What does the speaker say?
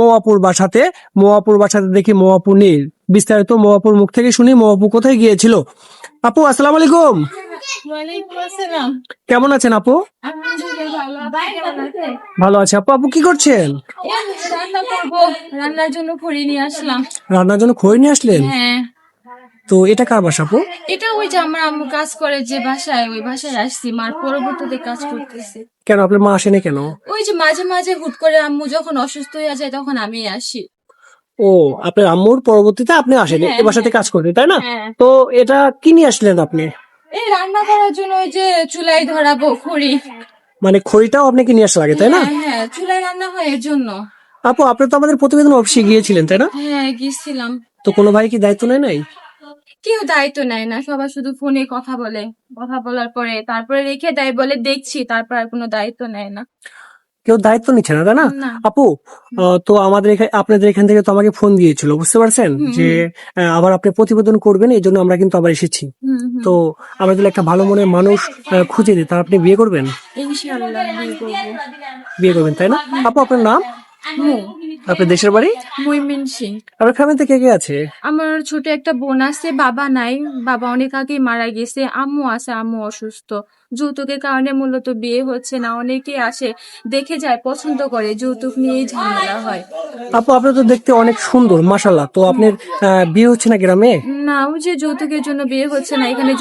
মৌয়াপুর বাসাতে। মৌয়াপুর বাসাতে দেখি মৌয়াপু নেই। বিস্তারিত মৌয়াপুর মুখ থেকে শুনি মৌয়াপু কোথায় গিয়েছিল। আপু আসসালামু আলাইকুম। ওয়ালাইকুম আসসালাম। কেমন আছেন আপু? ভালো আছে আপু। আপু কি করছেন? রান্না করবো, রান্নার জন্য খড়ি নিয়ে আসলাম। রান্নার জন্য খই নিয়ে আসলেন? হ্যাঁ, তো এটা কার বাসা আপু? এটা ওই যে আমার আম্মু কাজ করে যে বাসায়, ওই বাসায় আসছি, মার পরবর্তীতে কাজ করতেছি। কেন আপনার মা আসেনি কেন? ওই যে মাঝে মাঝে হুট করে আম্মু যখন অসুস্থ হয়ে যায় তখন আমি আসি। ও, আপনার আম্মুর পরবর্তীতে আপনি আসেনি হ্যাঁ, এ বাসাতে কাজ করতে, তাই না? হ্যাঁ। তো এটা কি নিয়ে আসলেন আপনি? এই রান্না করার জন্য ওই যে চুলাই ধরাবো খড়ি। মানে খড়িটাও আপনাকে নিয়ে আসা লাগে, তাই না? হ্যাঁ হ্যাঁ, চুলাই রান্না হয় এর জন্য। আপু আপনি তো আমাদের প্রতিবেদন অফিসে গিয়েছিলেন, তাই না? হ্যাঁ, গেছিলাম। তো কোনো ভাই কি দায়িত্ব নেয় নাই? কেউ দায়িত্ব নেয় না, সবাই শুধু ফোনে কথা বলে, কথা বলার পরে তারপরে রেখে দেয়, বলে দেখছি, তারপর আর কোনো দায়িত্ব নেয় না। কেউ দায়িত্ব নিচ্ছে না, তাই না? না। আপু তো আমাদের আপনাদের এখান থেকে তো আমাকে ফোন দিয়েছিল, বুঝতে পারছেন যে আবার আপনি প্রতিবেদন করবেন, এই জন্য আমরা কিন্তু আবার এসেছি। তো আমরা যদি একটা ভালো মনের মানুষ খুঁজে দিই, তাহলে আপনি বিয়ে করবেন? ইনশাআল্লাহ বিয়ে করবো। বিয়ে করবেন, তাই না? আপু আপনার নাম? মু আপনার দেশের বাড়ি? ময়মনসিং। আপনার ফ্যামিলিতে কে কে আছে? আমার ছোট একটা বোন আছে, বাবা নাই, বাবা অনেক আগেই মারা গেছে। আম্মু আছে, আম্মু অসুস্থ। যৌতুকের কারণে মূলত বিয়ে হচ্ছে না। অনেকেই আসে, দেখে যায়, পছন্দ করে, যৌতুক নিয়েই ঝামেলা হয়। আপু আপনি তো দেখতে অনেক সুন্দর, মাশাআল্লাহ। তো আপনার বিয়ে হচ্ছে না গ্রামে? না, ওই যে যৌতুকের জন্য বিয়ে হচ্ছে না এখানে।